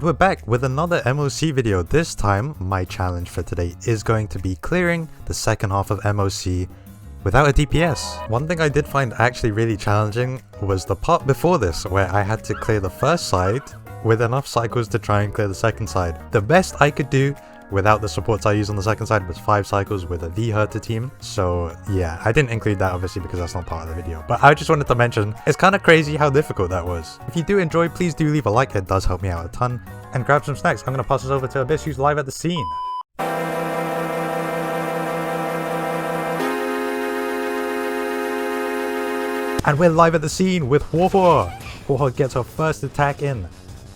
we're back with another MoC video. This time, my challenge for today is going to be clearing the second half of MoC without a DPS. One thing I did find actually really challenging was the part before this, where I had to clear the first side with enough cycles to try and clear the second side. The best I could do without the supports I use on the second side was 5 cycles with a V-Herter team. So yeah, I didn't include that obviously because that's not part of the video. But I just wanted to mention, it's kind of crazy how difficult that was. If you do enjoy, please do leave a like, it does help me out a ton. And grab some snacks. I'm going to pass this over to Abyss, who's live at the scene. And we're live at the scene with Warhor. Warhor gets her first attack in.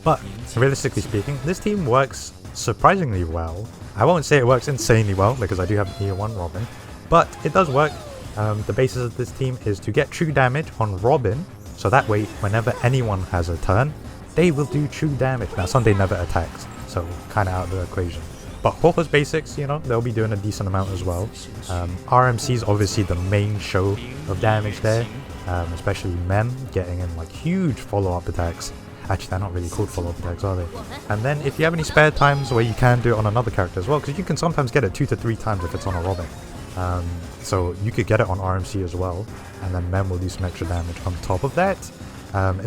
But realistically speaking, this team works surprisingly well. I won't say it works insanely well because I do have Tier 1 Robin, but it does work. The basis of this team is to get true damage on Robin, so that way whenever anyone has a turn, they will do true damage. Now Sunday never attacks, so kind of out of the equation. But Warhor's basics, you know, they'll be doing a decent amount as well. RMC is obviously the main show of damage there, especially Mem getting in like huge follow-up attacks. Actually, they're not really called follow-up attacks, are they? And then if you have any spare times where you can do it on another character as well, because you can sometimes get it 2 to 3 times if it's on a Robin. So you could get it on RMC as well, and then Mem will do some extra damage on top of that.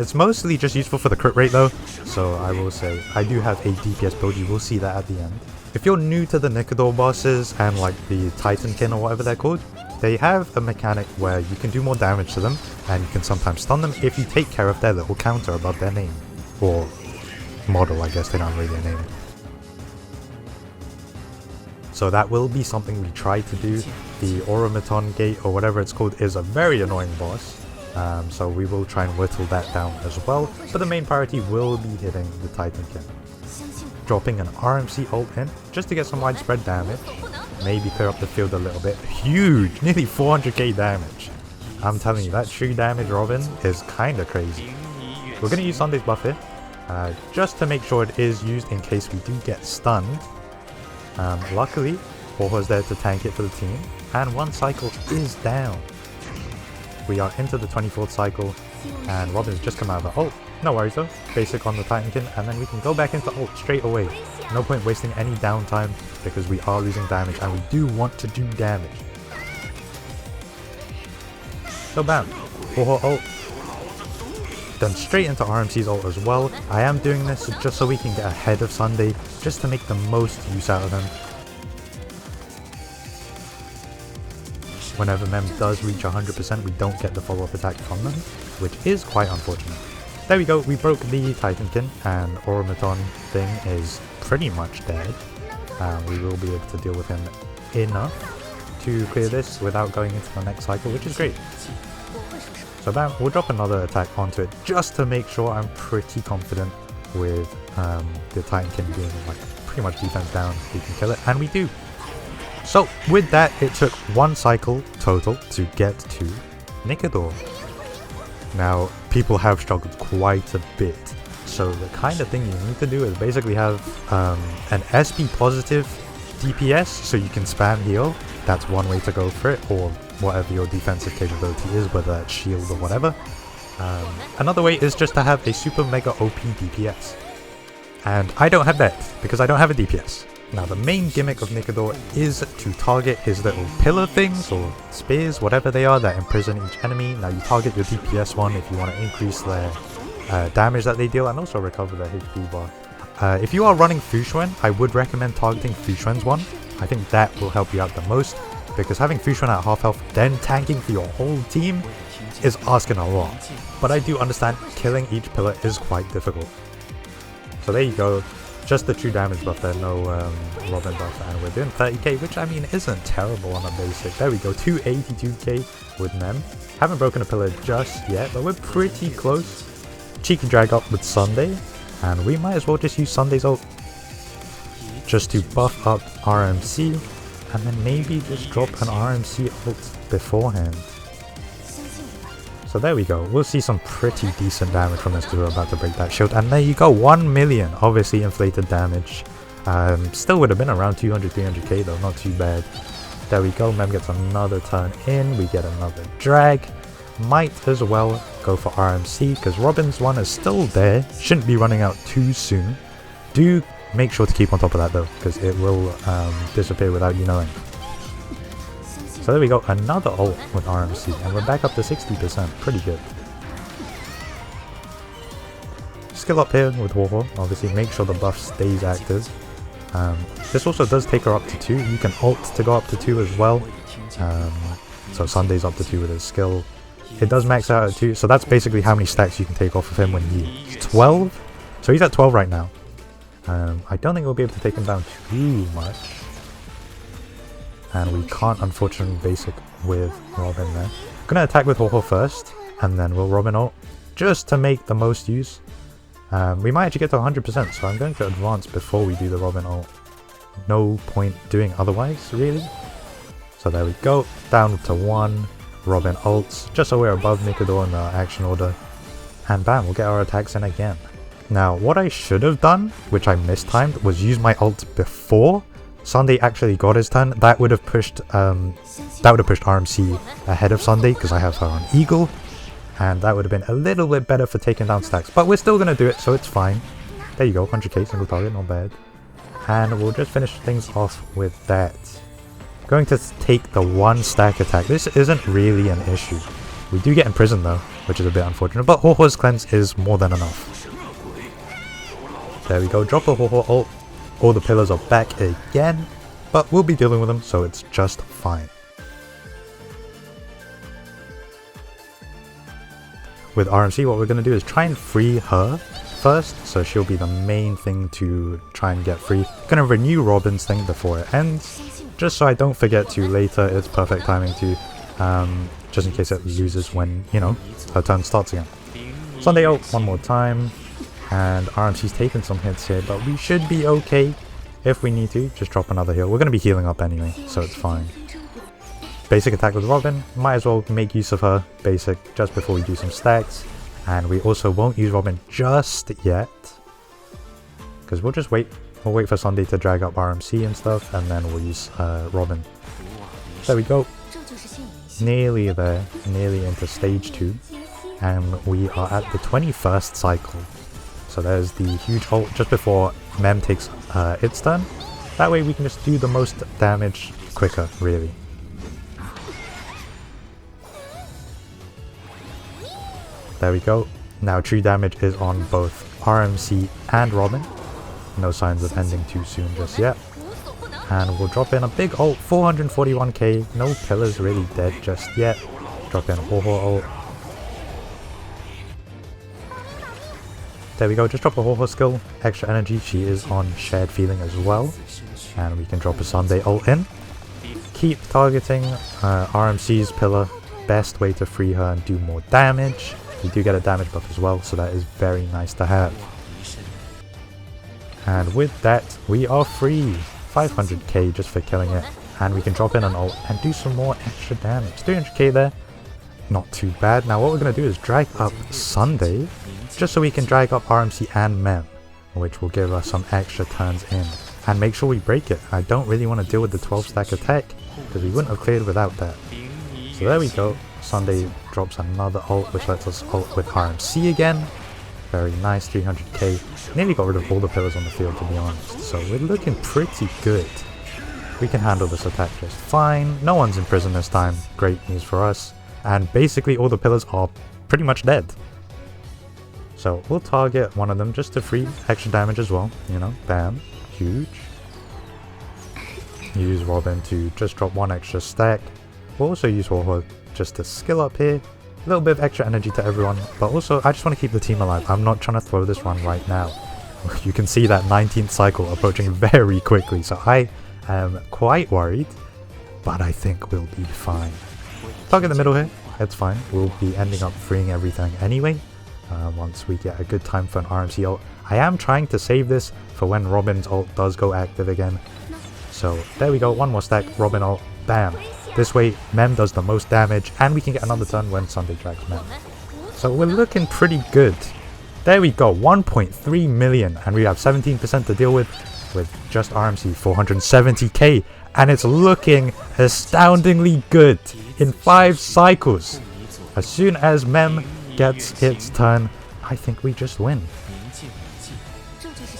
It's mostly just useful for the crit rate though, so I will say I do have a DPS build, you will see that at the end. If you're new to the Nikador bosses and like the Titankin or whatever they're called, they have a mechanic where you can do more damage to them, and you can sometimes stun them if you take care of their little counter above their name. Or model, I guess, they don't really name it. So that will be something we try to do. The Automaton Gate, or whatever it's called, is a very annoying boss. So we will try and whittle that down as well. But the main priority will be hitting the Titankin. Dropping an RMC ult in, just to get some widespread damage. Maybe clear up the field a little bit. Huge! Nearly 400k damage. I'm telling you, that true damage Robin is kinda crazy. We're going to use Sunday's buff here, just to make sure it is used in case we do get stunned. Luckily, Warhor's there to tank it for the team, and 1 cycle is down. We are into the 24th cycle, and Robin's just come out of the ult. No worries though, basic on the Titankin, and then we can go back into ult straight away. No point wasting any downtime, because we are losing damage, and we do want to do damage. So bam, Warhor ult. Then straight into RMC's ult as well. I am doing this just so we can get ahead of Sunday, just to make the most use out of them. Whenever Mem does reach 100%, we don't get the follow-up attack from them, which is quite unfortunate. There we go, we broke the Titankin, and Automaton thing is pretty much dead. We will be able to deal with him enough to clear this without going into the next cycle, which is great. So bam, we'll drop another attack onto it just to make sure I'm pretty confident with the Titankin being like pretty much defense down, we can kill it, and we do. So with that, it took 1 cycle total to get to Nikador. Now, people have struggled quite a bit, so the kind of thing you need to do is basically have an SP positive DPS so you can spam heal. That's one way to go for it, or whatever your defensive capability is, whether that's shield or whatever. Another way is just to have a super mega OP DPS. And I don't have that, because I don't have a DPS. Now the main gimmick of Nikador is to target his little pillar things, or spears, whatever they are, that imprison each enemy. Now you target your DPS one if you want to increase their damage that they deal, and also recover their HP bar. If you are running Fushuen, I would recommend targeting Fushuen's one. I think that will help you out the most, because having Fushuen at half health, then tanking for your whole team is asking a lot. But I do understand killing each pillar is quite difficult. So there you go, just the true damage buff there, no Robin buff, and we're doing 30k, which I mean isn't terrible on a basic. There we go, 282k with Mem. Haven't broken a pillar just yet, but we're pretty close. Cheeky drag up with Sunday, and we might as well just use Sunday's ult just to buff up RMC, and then maybe just drop an RMC ult beforehand. So there we go, we'll see some pretty decent damage from this duo about to break that shield, and there you go, 1 million, obviously inflated damage. Still would have been around 200-300k though, not too bad. There we go, Mem gets another turn in, we get another drag. Might as well go for RMC, because Robin's one is still there, shouldn't be running out too soon. Do make sure to keep on top of that though, because it will disappear without you knowing. So there we go, another ult with RMC, and we're back up to 60%, pretty good. Skill up here with Warhol, obviously make sure the buff stays active. This also does take her up to 2, you can ult to go up to 2 as well. So Sunday's up to 2 with his skill. It does max out at 2, so that's basically how many stacks you can take off of him when he's 12. So he's at 12 right now. I don't think we'll be able to take him down too much. And we can't unfortunately basic with Robin there. I'm gonna attack with Ho-Ho first, and then we'll Robin ult, just to make the most use. We might actually get to 100%, so I'm going to advance before we do the Robin ult. No point doing otherwise, really. So there we go, down to 1, Robin ults, just so we're above Mikado in the action order. And bam, we'll get our attacks in again. Now, what I should have done, which I mistimed, was use my ult before Sunday actually got his turn. That would have pushed RMC ahead of Sunday, because I have her on Eagle. And that would have been a little bit better for taking down stacks. But we're still going to do it, so it's fine. There you go, 100k single target, not bad. And we'll just finish things off with that. Going to take the 1 stack attack. This isn't really an issue. We do get imprisoned though, which is a bit unfortunate. But Ho-Ho's cleanse is more than enough. There we go, drop the Ho-Ho ult. All the pillars are back again. But we'll be dealing with them, so it's just fine. With RMC, what we're going to do is try and free her first, so she'll be the main thing to try and get free. Going to renew Robin's thing before it ends, just so I don't forget to later. It's perfect timing to, just in case it loses when, you know, her turn starts again. Sunday ult one more time, and RMC's taken some hits here, but we should be okay. If we need to, just drop another heal. We're going to be healing up anyway, so it's fine. Basic attack with Robin, might as well make use of her basic just before we do some stacks. And we also won't use Robin just yet, because we'll just wait. We'll wait for Sunday to drag up RMC and stuff, and then we'll use Robin. There we go. Nearly there, nearly into stage 2. And we are at the 21st cycle. So there's the huge ult just before Mem takes its turn. That way we can just do the most damage quicker, really. There we go. Now true damage is on both RMC and Robin. No signs of ending too soon just yet. And we'll drop in a big ult, 441k. No pillars really dead just yet. Drop in a Ho-Ho ult. There we go, just drop a Ho-Ho skill. Extra energy, she is on shared feeling as well. And we can drop a Sunday ult in. Keep targeting RMC's pillar. Best way to free her and do more damage. We do get a damage buff as well, so that is very nice to have. And with that, we are free. 500k just for killing it. And we can drop in an ult and do some more extra damage. 300k there. Not too bad. Now what we're going to do is drag up Sunday, just so we can drag up RMC and Mem, which will give us some extra turns in. And make sure we break it. I don't really want to deal with the 12 stack attack, because we wouldn't have cleared without that. So there we go. Sunday drops another ult, which lets us ult with RMC again. Very nice, 300k. Nearly got rid of all the pillars on the field, to be honest. So we're looking pretty good. We can handle this attack just fine. No one's in prison this time. Great news for us. And basically all the pillars are pretty much dead. So we'll target one of them just to free extra damage as well. You know, bam. Huge. Use Robin to just drop 1 extra stack. We'll also use Ho-Ho just to skill up here. A little bit of extra energy to everyone, but also I just want to keep the team alive. I'm not trying to throw this run right now. You can see that 19th cycle approaching very quickly, so I am quite worried, but I think we'll be fine. Target the middle here, it's fine. We'll be ending up freeing everything anyway, once we get a good time for an RMC ult. I am trying to save this for when Robin's ult does go active again. So there we go, 1 more stack, Robin ult, bam. This way, Mem does the most damage, and we can get another turn when Sunday drags Mem. So we're looking pretty good. There we go, 1.3 million, and we have 17% to deal with just RMC, 470k, and it's looking astoundingly good in 5 cycles. As soon as Mem gets its turn, I think we just win.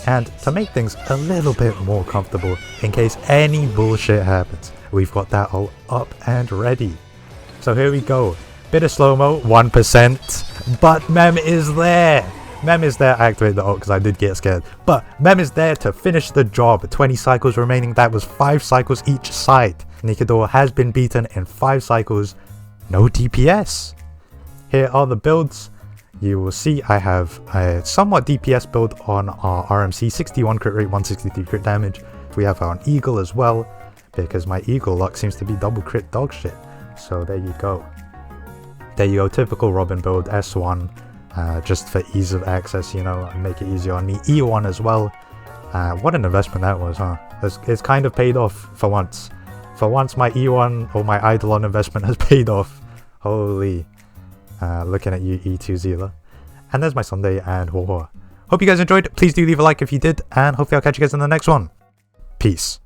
And to make things a little bit more comfortable, in case any bullshit happens, we've got that all up and ready. So here we go. Bit of slow-mo, 1%, but Mem is there. Mem is there. I activated the ult because I did get scared. But Mem is there to finish the job. 20 cycles remaining. That was 5 cycles each side. Nikador has been beaten in 5 cycles. No DPS. Here are the builds. You will see I have a somewhat DPS build on our RMC, 61 crit rate, 163 crit damage. We have our Eagle as well, because my Eagle luck seems to be double crit dog shit. So there you go. There you go, typical Robin build, S1, just for ease of access, you know, make it easier on me. E1 as well. What an investment that was, huh? It's kind of paid off for once. For once my E1 or my Eidolon investment has paid off. Holy. Looking at you, E2 Zila. And there's my Sunday and Hope you guys enjoyed. Please do leave a like if you did, and hopefully I'll catch you guys in the next one. Peace.